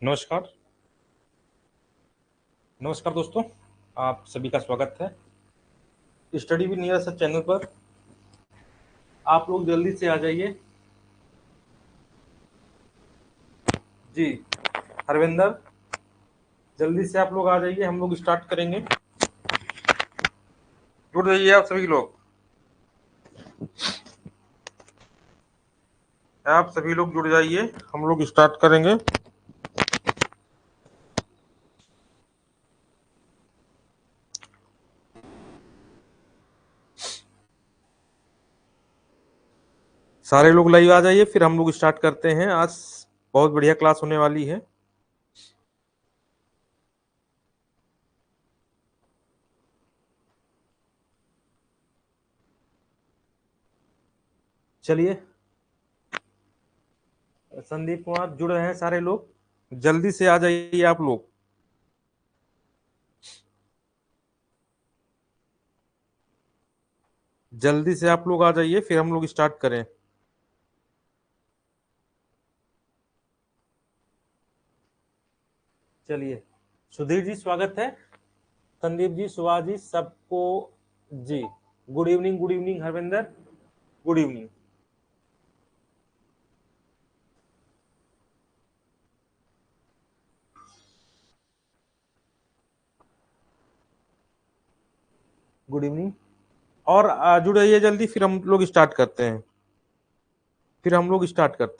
नमस्कार। नमस्कार दोस्तों, आप सभी का स्वागत है study with near sir channel पर। आप लोग जल्दी से आ जाइए। जी, हरविंदर, जल्दी से आप लोग आ जाइए, हम लोग स्टार्ट करेंगे। जुड़ जाइए आप सभी लोग। आप सभी लोग जुड़ जाइए, हम लोग स्टार्ट करेंगे। सारे लोग लाइव आ जाइए, फिर हम लोग स्टार्ट करते हैं। आज बहुत बढ़िया क्लास होने वाली है। चलिए, संदीप कुमार जुड़ रहे हैं सारे लोग, जल्दी से आ जाइए आप लोग। जल्दी से आप लोग आ जाइए, फिर हम लोग स्टार्ट करें। चलिए, सुधीर जी स्वागत है, संदीप जी, सुभाष जी, सबको जी good evening. Good evening Harvinder, good evening. Good evening. और जुड़ जाइए जल्दी, फिर हम लोग स्टार्ट करते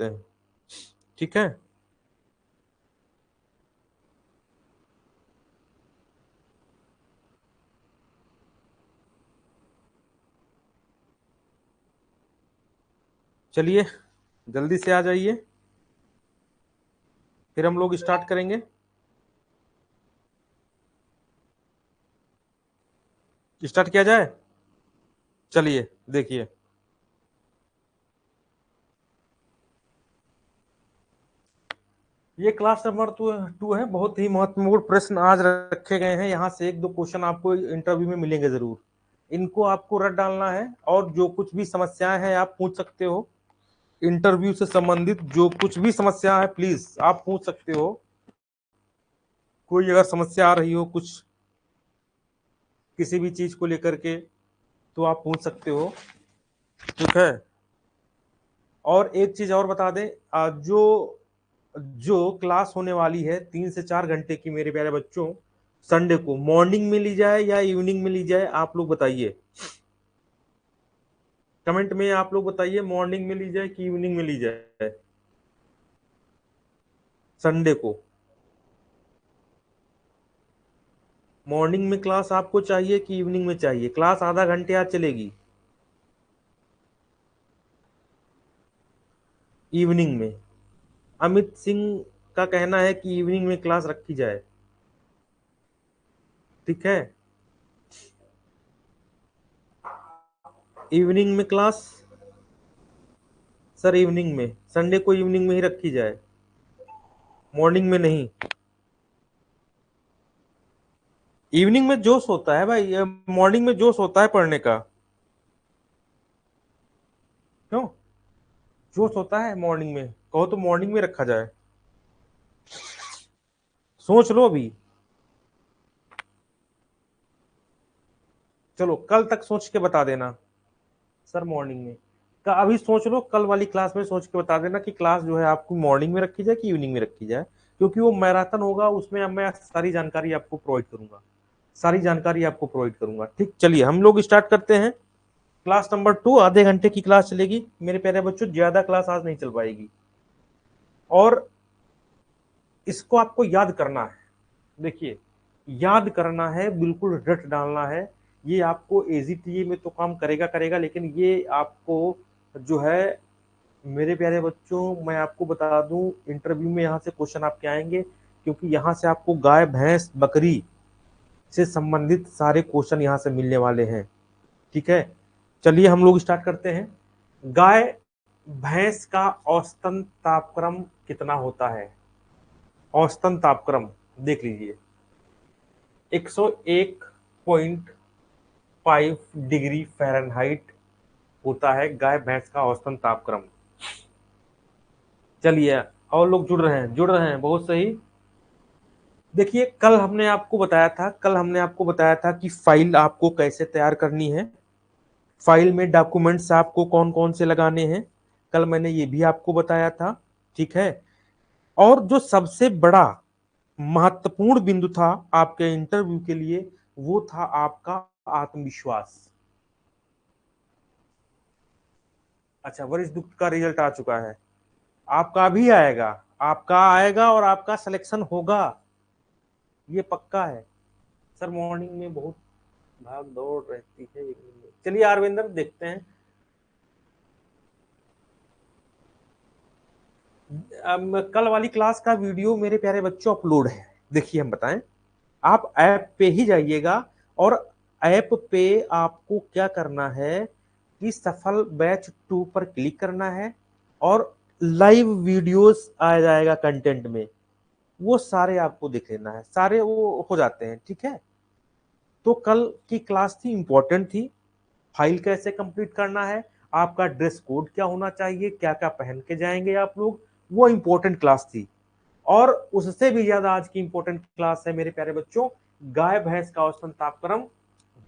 हैं। ठीक है। चलिए, जल्दी से आ जाइए, फिर हम लोग स्टार्ट करेंगे। स्टार्ट किया जाए। चलिए, देखिए, ये क्लास नंबर टू है। बहुत ही महत्वपूर्ण प्रश्न आज रखे गए हैं। यहाँ से एक दो क्वेश्चन आपको इंटरव्यू में मिलेंगे जरूर। इनको आपको रट डालना है, और जो कुछ भी समस्याएं हैं आप पूछ सकते हो। इंटरव्यू से संबंधित जो कुछ भी समस्या है, प्लीज आप पूछ सकते हो। कोई अगर समस्या आ रही हो कुछ किसी भी चीज को लेकर के, तो आप पूछ सकते हो। ठीक है। और एक चीज और बता दें, जो जो क्लास होने वाली है 3 से 4 घंटे की मेरे प्यारे बच्चों, संडे को मॉर्निंग में ली जाए या इवनिंग में ली जाए, आप लोग बताइए। कमेंट में आप लोग बताइए, मॉर्निंग में ली जाए कि इवनिंग में ली जाए संडे को। मॉर्निंग में क्लास आपको चाहिए कि इवनिंग में चाहिए? क्लास आधा घंटे आज चलेगी। इवनिंग में। अमित सिंह का कहना है कि इवनिंग में क्लास रखी जाए। ठीक है, इवनिंग में क्लास। सर इवनिंग में, संडे को इवनिंग में ही रखी जाए, मॉर्निंग में नहीं। इवनिंग में जोश होता है भाई, मॉर्निंग में जोश होता है पढ़ने का। क्यों? जोश होता है मॉर्निंग में, कहो तो मॉर्निंग में रखा जाए। सोच लो अभी। चलो कल तक सोच के बता देना। सर मॉर्निंग में का अभी सोच लो, कल वाली क्लास में सोच के बता देना कि क्लास जो है आपको मॉर्निंग में रखी जाए कि इवनिंग में रखी जाए। क्योंकि वो मैराथन होगा, उसमें अब मैं सारी जानकारी आपको प्रोवाइड करूंगा। ठीक, चलिए हम लोग स्टार्ट करते हैं। क्लास नंबर टू, आधे घंटे की क्लास चलेगी मेरे प्यारे बच्चों, ज्यादा क्लास आज नहीं चल पाएगी। और इसको आपको याद करना है। देखिए, याद करना है, बिल्कुल रट डालना है। ये आपको एजीटीए में तो काम करेगा करेगा, लेकिन ये आपको जो है मेरे प्यारे बच्चों, मैं आपको बता दूं, इंटरव्यू में यहाँ से क्वेश्चन आपके आएंगे। क्योंकि यहाँ से आपको गाय भैंस बकरी से संबंधित सारे क्वेश्चन यहाँ से मिलने वाले हैं। ठीक है, चलिए हम लोग स्टार्ट करते हैं। गाय भैंस का औसतन तापक्रम कितना होता है? औसतन तापक्रम देख लीजिए, 101.5 डिग्री फ़ारेनहाइट होता है गाय भैंस का औसतन तापक्रम। चलिए, और लोग जुड़ रहे हैं, बहुत सही। देखिए कल हमने आपको बताया था कि फाइल आपको कैसे तैयार करनी है, फाइल में डॉक्यूमेंट्स आपको कौन कौन से लगाने हैं, कल मैंने ये भी आपको बताया था। ठीक है। और जो सबसे बड़ा महत्वपूर्ण बिंदु था आपके इंटरव्यू के लिए, वो था आपका आत्मविश्वास। अच्छा, वरिष्ठ गुप्त का रिजल्ट आ चुका है, आपका भी आएगा, आपका आएगा और आपका सिलेक्शन होगा, ये पक्का है। सर मॉर्निंग में बहुत भाग दौड़ रहती है। चलिए आरविंदर देखते हैं। कल वाली क्लास का वीडियो मेरे प्यारे बच्चों अपलोड है, देखिए हम बताएं। आप ऐप पे ही जाइएगा और ऐप पे आपको क्या करना है कि सफल बैच 2 पर क्लिक करना है और लाइव वीडियोस आ जाएगा कंटेंट में, वो सारे आपको दिख लेना है, सारे वो हो जाते हैं। ठीक है। तो कल की क्लास थी, इंपॉर्टेंट थी। फाइल कैसे कंप्लीट करना है, आपका ड्रेस कोड क्या होना चाहिए, क्या क्या पहन के जाएंगे आप लोग, वो इंपॉर्टेंट क्लास थी। और उससे भी ज्यादा आज की इंपॉर्टेंट क्लास है मेरे प्यारे बच्चों, गाय भैंस का औसतन तापक्रम।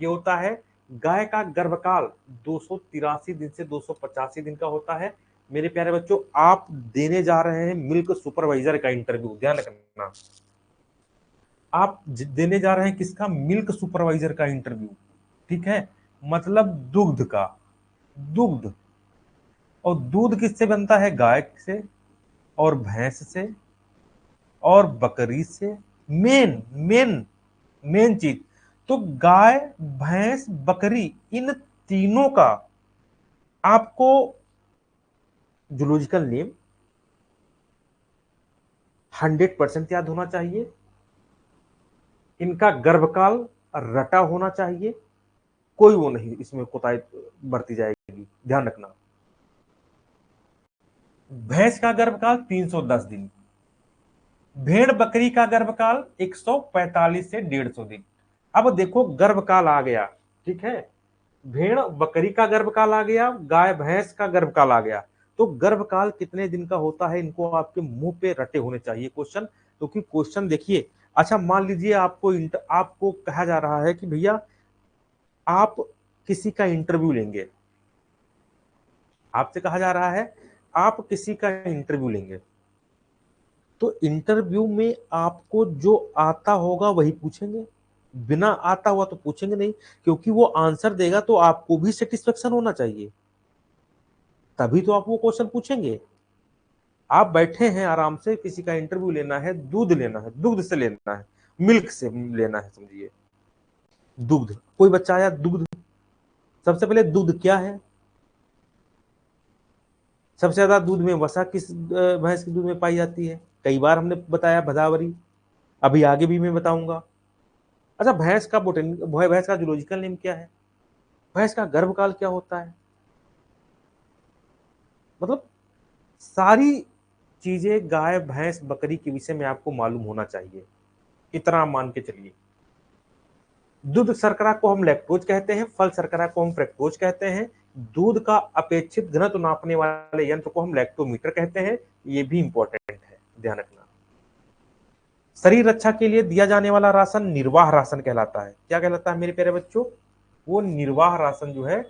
ये होता है गाय का गर्भकाल 283 दिन से 285 दिन का होता है। मेरे प्यारे बच्चों आप देने जा रहे हैं मिल्क सुपरवाइजर का इंटरव्यू, ध्यान रखना। आप देने जा रहे हैं किसका, मिल्क सुपरवाइजर का इंटरव्यू। ठीक है, मतलब दुग्ध का, दुग्ध। और दूध किससे बनता है, गाय से और भैंस से और बकरी से। मेन मेन मेन चीज तो गाय भैंस बकरी, इन तीनों का आपको जूलॉजिकल नेम 100% याद होना चाहिए, इनका गर्भकाल रटा होना चाहिए, कोई वो नहीं इसमें कोताही बरती जाएगी, ध्यान रखना। भैंस का गर्भकाल 310 दिन, भेड़ बकरी का गर्भकाल 145 से 150 दिन। अब देखो गर्भकाल आ गया, ठीक है, भेड़ बकरी का गर्भकाल आ गया, गाय भैंस का गर्भकाल आ गया। तो गर्भकाल कितने दिन का होता है, इनको आपके मुंह पे रटे होने चाहिए क्वेश्चन, क्योंकि क्वेश्चन देखिए। अच्छा मान लीजिए आपको कहा जा रहा है कि भैया आप किसी का इंटरव्यू लेंगे, आपसे कहा जा रहा है आप किसी का इंटरव्यू लेंगे, तो इंटरव्यू में आपको जो आता होगा वही पूछेंगे, बिना आता हुआ तो पूछेंगे नहीं, क्योंकि वो आंसर देगा तो आपको भी सेटिस्फेक्शन होना चाहिए, तभी तो आप वो क्वेश्चन पूछेंगे। आप बैठे हैं आराम से, किसी का इंटरव्यू लेना है, दूध लेना है, दुग्ध से लेना है, मिल्क से लेना है, समझिए दुग्ध। कोई बच्चा आया दुग्ध, सबसे पहले दूध क्या है, सबसे ज्यादा दूध में वसा किस भैंस के दूध में पाई जाती है, कई बार हमने बताया भदावरी, अभी आगे भी मैं बताऊंगा। अच्छा भैंस का जूलॉजिकल नेम क्या है, भैंस का गर्भकाल क्या होता है, मतलब सारी चीजें गाय भैंस बकरी के विषय में आपको मालूम होना चाहिए, इतना मान के चलिए। दूध शर्करा को हम लैक्टोज कहते हैं, फल शर्करा को हम फ्रक्टोज कहते हैं, दूध का अपेक्षित घनत्व नापने वाले यंत्र को हम लैक्टोमीटर कहते हैं, ये भी इंपॉर्टेंट है, ध्यान रखना। शरीर रक्षा के लिए दिया जाने वाला राशन निर्वाह राशन कहलाता है, क्या कहलाता है मेरे प्यारे बच्चों, वो निर्वाह राशन जो है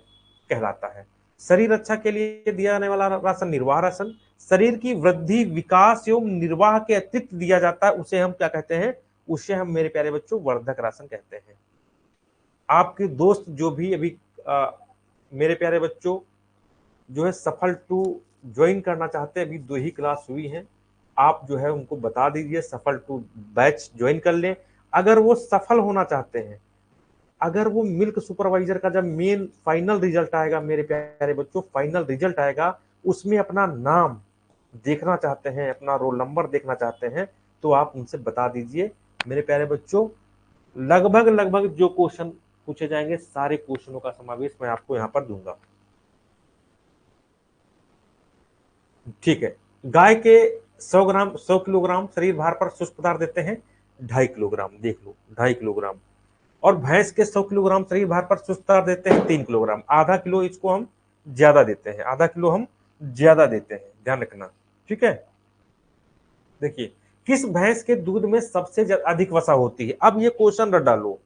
कहलाता है। शरीर रक्षा के लिए दिया जाने वाला राशन निर्वाह राशन, शरीर की वृद्धि विकास एवं निर्वाह के अतिरिक्त दिया जाता है, उसे हम क्या कहते हैं, उसे हम मेरे प्यारे बच्चों वर्धक राशन कहते हैं। आपके दोस्त जो भी अभी मेरे प्यारे बच्चों जो है सफल टू ज्वाइन करना चाहते हैं, अभी 2 ही क्लास हुई हैं, आप जो है उनको बता दीजिए सफल टू बैच ज्वाइन कर लें। अगर वो सफल होना चाहते हैं, अगर वो मिल्क सुपरवाइजर का जब मेन फाइनल रिजल्ट आएगा मेरे प्यारे बच्चों, फाइनल रिजल्ट आएगा, उसमें अपना नाम देखना चाहते हैं, अपना रोल नंबर देखना चाहते हैं, तो आप उनसे बता दीजिए मेरे प्यारे बच्चों। लगभग लगभग जो क्वेश्चन पूछे जाएंगे सारे क्वेश्चनों का समावेश मैं आपको यहां पर दूंगा, ठीक है। गाय के 100 किलोग्राम शरीर भार पर शुष्क पदार्थ देते हैं 2.5 किलोग्राम, देख लो 2.5 किलोग्राम। और भैंस के 100 किलोग्राम शरीर भार पर शुष्क पदार्थ देते हैं 3 किलोग्राम, आधा किलो इसको हम ज्यादा देते हैं, आधा किलो हम ज्यादा देते हैं, ध्यान रखना, ठीक है। देखिए किस भैंस के दूध में सबसे अधिक वसा होती है? अब ये क्वेश्चन रट डालो,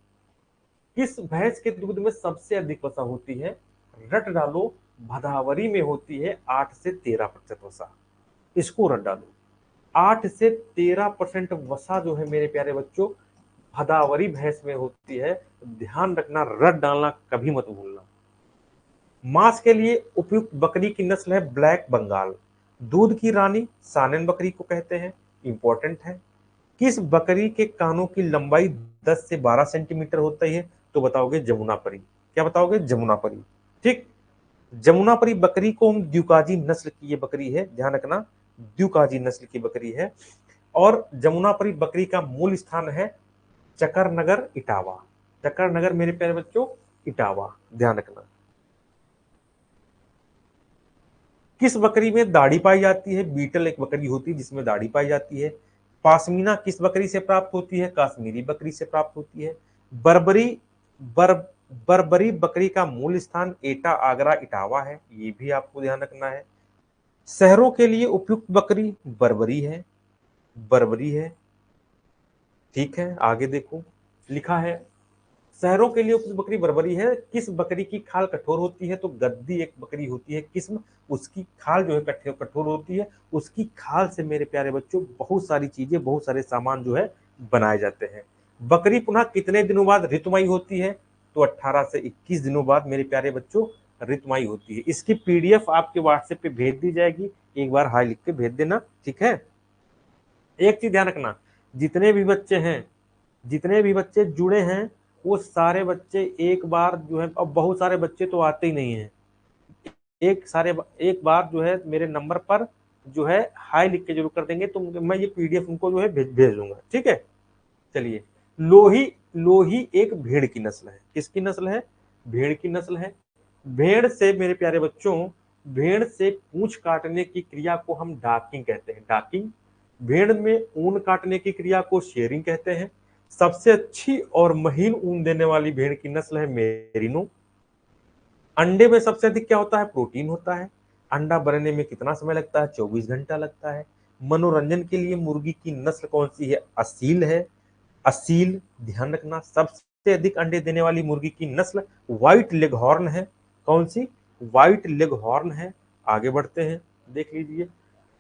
किस भैंस के दूध में सबसे अधिक वसा होती है? रट डालो, भदावरी में होती है 8 से 13% वसा। इसको रट डालो, 8 से 13% वसा जो है मेरे प्यारे बच्चों भदावरी भैंस में होती है। ध्यान रखना, रट डालना कभी मत भूलना। मांस के लिए उपयुक्त बकरी की नस्ल है ब्लैक बंगाल। दूध की रानी सानेन बकरी को कहते हैं, इंपॉर्टेंट है। किस बकरी के कानों की लंबाई 10 से 12 सेंटीमीटर होती है? तो बताओगे जमुनापरी। क्या बताओगे? जमुनापरी। ठीक, जमुनापरी बकरी को हम द्युकाजी नस्ल की ये बकरी है, ध्यान रखना, द्युकाजी नस्ल की बकरी है। और जमुनापरी बकरी का मूल स्थान है चकरनगर, इटावा। चकरनगर मेरे प्यारे बच्चों, इटावा, ध्यान रखना। किस बकरी में दाढ़ी पाई जाती है? बीटल एक बकरी होती है जिसमें दाढ़ी पाई जाती है। पासमीना किस बकरी से प्राप्त होती है? काश्मीरी बकरी से प्राप्त होती है। बर्बरी बर बर्बरी बकरी का मूल स्थान एटा, आगरा, इटावा है, ये भी आपको ध्यान रखना है। शहरों के लिए उपयुक्त बकरी बर्बरी है, बर्बरी है। ठीक है, आगे देखो, लिखा है शहरों के लिए उपयुक्त बकरी बर्बरी है। किस बकरी की खाल कठोर होती है? तो गद्दी एक बकरी होती है किस्म, उसकी खाल जो है कठोर होती है। उसकी खाल से मेरे प्यारे बच्चों बहुत सारी चीजें, बहुत सारे सामान जो है बनाए जाते हैं। बकरी पुनः कितने दिनों बाद ऋतुमयी होती है? तो 18 से 21 दिनों बाद मेरे प्यारे बच्चों ऋतुमयी होती है। इसकी पीडीएफ आपके व्हाट्सएप पे भेज दी जाएगी, एक बार हाई लिख के भेज देना, ठीक है। एक चीज ध्यान रखना, जितने भी बच्चे हैं, जितने भी बच्चे जुड़े हैं, वो सारे बच्चे एक बार जो है, अब बहुत सारे बच्चे तो आते ही नहीं हैं, एक बार जो है मेरे नंबर पर जो है हाई लिख के जरूर कर देंगे, तो मैं ये पीडीएफ उनको जो है भेज दूंगा, ठीक है। चलिए, लोही, लोही एक भेड़ की नस्ल है। किसकी नस्ल है? भेड़ की नस्ल है। भेड़ से मेरे प्यारे बच्चों, भेड़ से पूंछ काटने की क्रिया को हम डाकिंग कहते हैं, डाकिंग। भेड़ में ऊन काटने की क्रिया को शेयरिंग कहते हैं। सबसे अच्छी और महीन ऊन देने वाली भेड़ की नस्ल है मेरिनो। अंडे में सबसे अधिक क्या होता है? प्रोटीन होता है। अंडा बनने में कितना समय लगता है? 24 घंटा लगता है। मनोरंजन के लिए मुर्गी की नस्ल कौन सी है? असील है, असील, ध्यान रखना। सबसे अधिक अंडे देने वाली मुर्गी की नस्ल व्हाइट लेगहॉर्न है। कौन सी? व्हाइट लेगहॉर्न है। आगे बढ़ते हैं, देख लीजिए,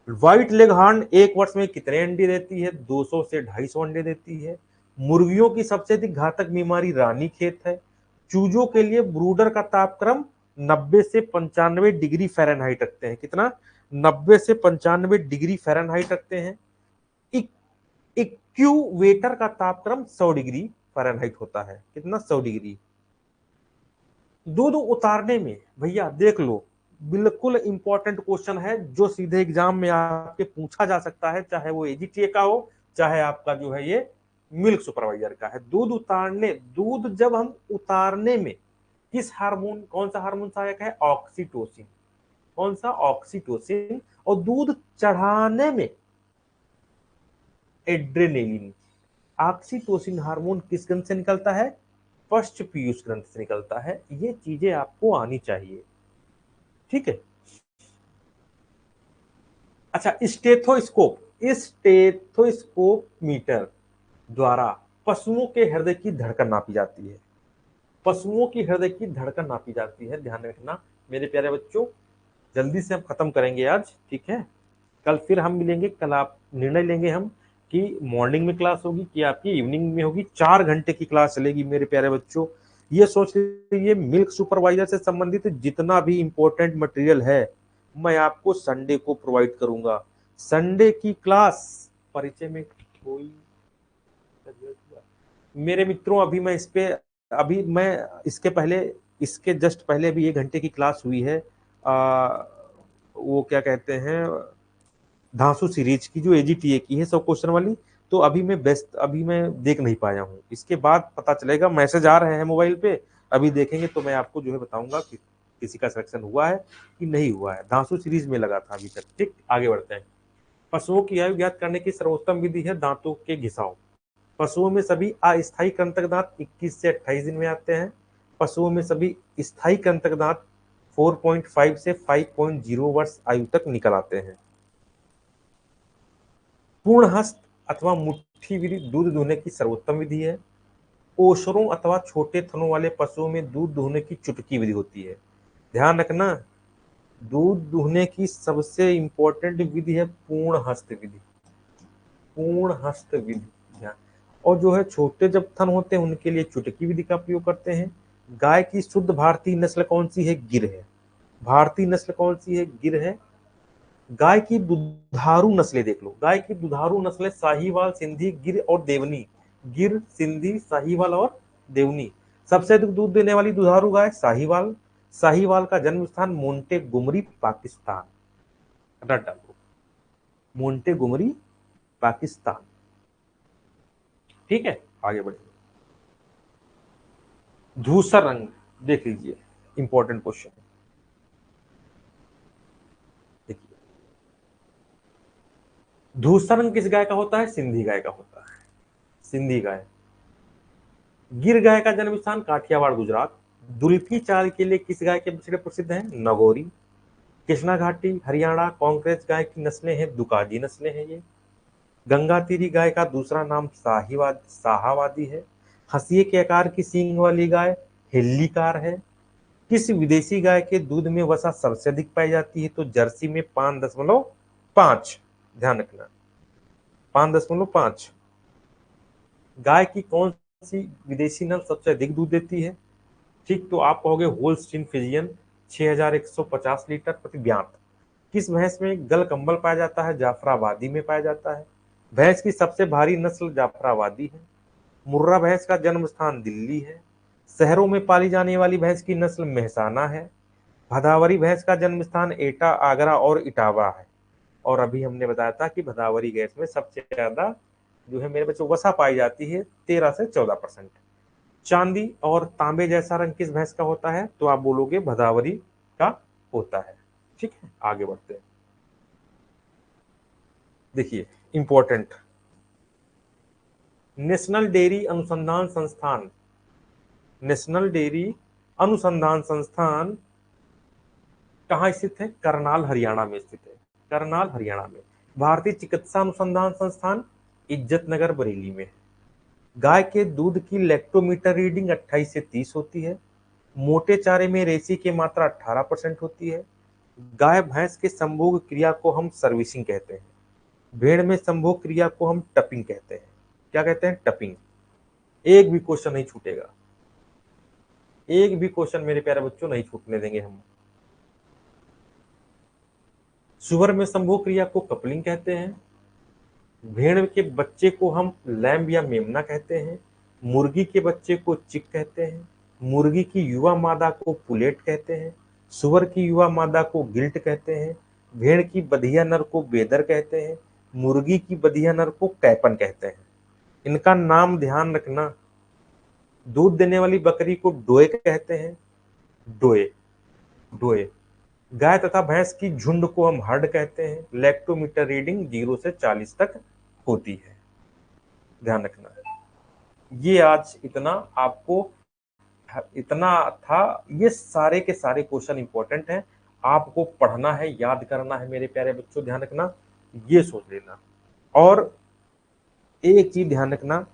व्हाइट लेगहॉर्न एक वर्ष में कितने अंडे देती है? 200 से 250 अंडे देती है। मुर्गियों की सबसे अधिक घातक बीमारी रानीखेत है। चूजों के लिए ब्रूडर का तापक्रम 90 से 95 डिग्री फ़ारेनहाइट रखते हैं। कितना? 90 से 95 डिग्री फ़ारेनहाइट रखते हैं। इक्यूवेटर का तापक्रम 100 डिग्री फ़ारेनहाइट होता है। कितना? 100 डिग्री। दूध उतारने में भैया देख लो, बिल्कुल इंपॉर्टेंट क्वेश्चन है जो सीधे एग्जाम में आपके पूछा जा सकता है, चाहे वो एजीटीए का हो, चाहे आपका जो है ये मिल्क सुपरवाइजर का है। दूध उतारने, दूध जब हम उतारने में किस हार्मोन, कौन सा हार्मोन सहायक है? ऑक्सीटोसिन। कौन सा? ऑक्सीटोसिन। और दूध चढ़ाने में एड्रेनलिन। ऑक्सीटोसिन हार्मोन किस ग्रंथ से निकलता है? पश्च पीयूष ग्रंथ से निकलता है। ये चीजें आपको आनी चाहिए, ठीक है। अच्छा, स्टेथोस्कोप, स्टेथोस्कोप मीटर द्वारा पशुओं के हृदय की धड़कन नापी जाती है। पशुओं की हृदय की धड़कन नापी जाती है, ध्यान रखना मेरे प्यारे बच्चों। जल्दी से हम खत्म करेंगे आज, ठीक है। कल फिर हम मिलेंगे, कल आप निर्णय लेंगे हम कि मॉर्निंग में क्लास होगी कि आपकी इवनिंग में होगी। 4 घंटे की क्लास चलेगी मेरे प्यारे बच्चों। ये सोच लीजिए, मिल्क सुपरवाइजर से संबंधित जितना भी इंपॉर्टेंट मटेरियल है मैं आपको संडे को प्रोवाइड करूंगा। संडे की क्लास परिचय में कोई मेरे मित्रों, अभी मैं इस पे, अभी मैं इसके पहले, इसके जस्ट पहले भी 1 घंटे की क्लास हुई है। वो क्या कहते हैं, धांसू सीरीज की, जो एजीटीए की है 100 क्वेश्चन वाली। तो अभी मैं बेस्ट, अभी मैं देख नहीं पाया हूँ, इसके बाद पता चलेगा। मैसेज आ रहे हैं मोबाइल पे, अभी देखेंगे तो मैं आपको जो है बताऊंगा कि किसी का सिलेक्शन हुआ है कि नहीं हुआ है। धांसू सीरीज में लगा था अभी तक, ठीक। आगे बढ़ते हैं। पशुओं की आयु ज्ञात करने की सर्वोत्तम विधि है दांतों के घिसाव। पशुओं में सभी अस्थायी कृंतक दांत 21 से 28 दिन में आते हैं। पशुओं में सभी स्थायी कृंतक दांत 4.5 से 5.0 वर्ष आयु तक निकल आते हैं। पूर्ण हस्त अथवा मुट्ठी विधि दूध दुहने की सर्वोत्तम विधि है। ओशरों अथवा छोटे थनों वाले पशुओं में दूध दुहने की चुटकी विधि होती है। ध्यान रखना, दूध दुहने की सबसे इंपॉर्टेंट विधि है पूर्ण हस्त विधि, पूर्ण हस्त विधि। ध्यान, और जो है छोटे जब थन होते हैं उनके लिए चुटकी विधि का प्रयोग करते हैं। गाय की शुद्ध भारतीय नस्ल कौन सी है? गिर है। भारतीय नस्ल कौन सी है? गिर है। गाय की दुधारू नस्लें देख लो, गाय की दुधारू नस्लें साहीवाल, सिंधी, गिर और देवनी। गिर, सिंधी, साहीवाल और देवनी। सबसे अधिक दूध देने वाली दुधारू गाय साहीवाल। साहीवाल का जन्म स्थान मोंटेगोमरी, पाकिस्तान। रट डालो, मोंटेगोमरी, पाकिस्तान। ठीक है, आगे बढ़िए। धूसर रंग देख लीजिए, इंपॉर्टेंट क्वेश्चन देखिए। धूसर रंग किस गाय का होता है? सिंधी गाय का होता है, सिंधी गाय। गिर गाय का जन्म स्थान काठियावाड़, गुजरात। दुल्फी चाल के लिए किस गाय के बछड़े प्रसिद्ध हैं? नगौरी। कृष्णा घाटी, हरियाणा, कांक्रेज गाय की नस्लें हैं, दुकाजी नस्लें हैं ये। गंगा तीरी गाय का दूसरा नाम शाहावादी है। हंसिए के आकार की सींग वाली गाय हिल्लीकार है। किस विदेशी गाय के दूध में वसा सबसे अधिक पाई जाती है? तो जर्सी में 5.5। ध्यान रखना, 5.5। गाय की कौन सी विदेशी नस्ल सबसे अधिक दूध देती है? ठीक, तो आप कहोगे होल्स्टीन फ्रिजियन, 6150 लीटर प्रति ब्यात। किस भैंस में गल कंबल पाया जाता है? जाफराबादी में पाया जाता है। भैंस की सबसे भारी नस्ल जाफराबादी है। मुर्रा भैंस का जन्म स्थान दिल्ली है। शहरों में पाली जाने वाली भैंस की नस्ल मेहसाना है। भदावरी भैंस का जन्म स्थान एटा, आगरा और इटावा है। और अभी हमने बताया था कि भदावरी गैस में सबसे ज्यादा जो है मेरे बच्चों वसा पाई जाती है, 13 से 14%। चांदी और तांबे जैसा रंग किस भैंस का होता है? तो आप बोलोगे भदावरी का होता है। ठीक है, आगे बढ़ते हैं। देखिए इंपॉर्टेंट, नेशनल डेयरी अनुसंधान संस्थान, नेशनल डेयरी अनुसंधान संस्थान कहाँ स्थित है? करनाल, हरियाणा में स्थित है। करनाल, हरियाणा में। भारतीय चिकित्सा अनुसंधान संस्थान इज्जत नगर, बरेली में है। गाय के दूध की लैक्टोमीटर रीडिंग 28 से 30 होती है। मोटे चारे में रेसी की मात्रा 18% होती है। गाय भैंस के संभोग क्रिया को हम सर्विसिंग कहते हैं। भेड़ में संभोग क्रिया को हम टपिंग कहते हैं। क्या कहते हैं? टपिंग। एक भी क्वेश्चन नहीं छूटेगा, एक भी क्वेश्चन मेरे प्यारे बच्चों नहीं छूटने देंगे हम। सुअर में संभोग क्रिया को कपलिंग कहते हैं। भेड़ के बच्चे को हम लैम्ब या मेमना कहते हैं। मुर्गी के बच्चे को चिक कहते हैं। मुर्गी की युवा मादा को पुलेट कहते हैं। सुअर की युवा मादा को गिल्ट कहते हैं। भेड़ की बधिया नर को बेदर कहते हैं। मुर्गी की बधिया नर को कैपन कहते हैं। इनका नाम ध्यान रखना। दूध देने वाली बकरी को डोए कहते हैं, डोए, डोए। गाय तथा भैंस की झुंड को हम हर्ड कहते हैं। लैक्टोमीटर रीडिंग 0 से 40 तक होती है। ध्यान रखना, ये आज इतना आपको इतना था। ये सारे के सारे क्वेश्चन इंपॉर्टेंट हैं, आपको पढ़ना है, याद करना है मेरे प्यारे बच्चों। ध्यान रखना, ये सोच लेना। और एक चीज ध्यान रखना,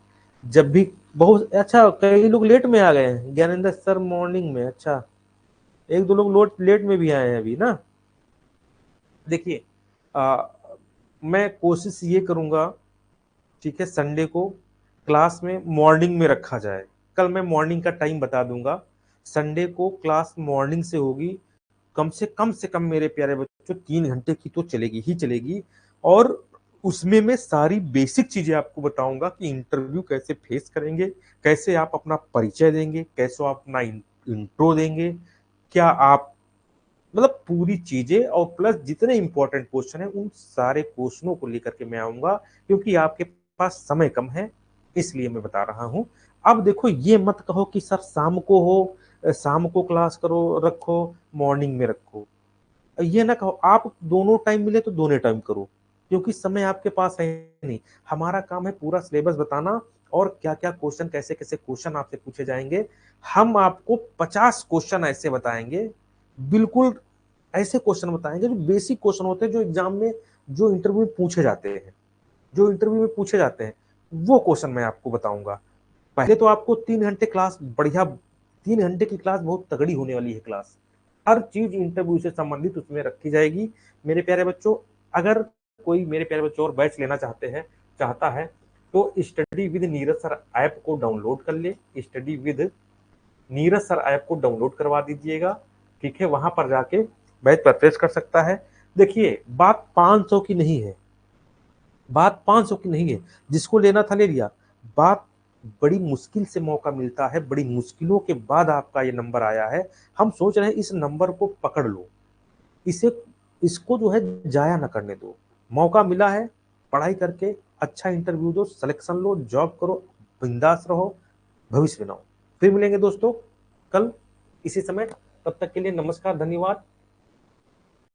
जब भी बहुत अच्छा, कई लोग लेट में आ गए हैं, ज्ञानेंद्र सर मॉर्निंग में, अच्छा एक दो लोग लेट में भी आए हैं अभी ना। देखिए मैं कोशिश ये करूंगा, ठीक है, संडे को क्लास में मॉर्निंग में रखा जाए। कल मैं मॉर्निंग का टाइम बता दूंगा। संडे को क्लास मॉर्निंग से होगी। कम से कम मेरे प्यारे बच्चों 3 घंटे की तो चलेगी ही चलेगी। और उसमें मैं सारी बेसिक चीजें आपको बताऊंगा कि इंटरव्यू कैसे फेस करेंगे, कैसे आप अपना परिचय देंगे, कैसे आप अपना इंट्रो देंगे, क्या आप, मतलब पूरी चीजें। और प्लस जितने इंपॉर्टेंट क्वेश्चन है उन सारे क्वेश्चनों को लेकर के मैं आऊंगा, क्योंकि आपके पास समय कम है, इसलिए मैं बता रहा हूं। अब देखो, ये मत कहो कि सर शाम को हो, शाम को क्लास करो, रखो, मॉर्निंग में रखो। ये ना कहो, आप दोनों टाइम मिले तो दोनों टाइम करो, क्योंकि समय आपके पास है नहीं। हमारा काम है पूरा सिलेबस बताना, और क्या क्या क्वेश्चन, कैसे कैसे क्वेश्चन आपसे पूछे जाएंगे। हम आपको 50 क्वेश्चन ऐसे बताएंगे, बिल्कुल ऐसे क्वेश्चन बताएंगे जो बेसिक क्वेश्चन होते हैं, जो एग्जाम में, जो इंटरव्यू में पूछे जाते हैं। जो इंटरव्यू में पूछे जाते हैं वो क्वेश्चन मैं आपको बताऊंगा। पहले तो आपको 3 घंटे क्लास बढ़िया, 3 घंटे की क्लास बहुत तगड़ी होने वाली है क्लास। हर चीज इंटरव्यू से संबंधित उसमें रखी जाएगी मेरे प्यारे बच्चों। अगर कोई मेरे प्यारे बच्चों और बैच लेना चाहता है तो study with Neeraj sir app को डाउनलोड कर ले। Study with Neeraj sir app को डाउनलोड करवा दीजिएगा, ठीक है। वहां पर जाके बैच परचेज कर सकता है। देखिए बात 500 की नहीं है, बात 500 की नहीं है, जिसको लेना था ले लिया। बात बड़ी मुश्किल से मौका मिलता है, बड़ी मुश्किलों के बाद आपका ये नंबर आया है। हम सोच रहे हैं इस नंबर को पकड़ लो, इसे इसको जो है जाया ना करने दो। मौका मिला है, पढ़ाई करके अच्छा इंटरव्यू दो, सिलेक्शन लो, जॉब करो, बिंदास रहो, भविष्य बनाओ। फिर मिलेंगे दोस्तों कल इसी समय। तब तक के लिए नमस्कार, धन्यवाद।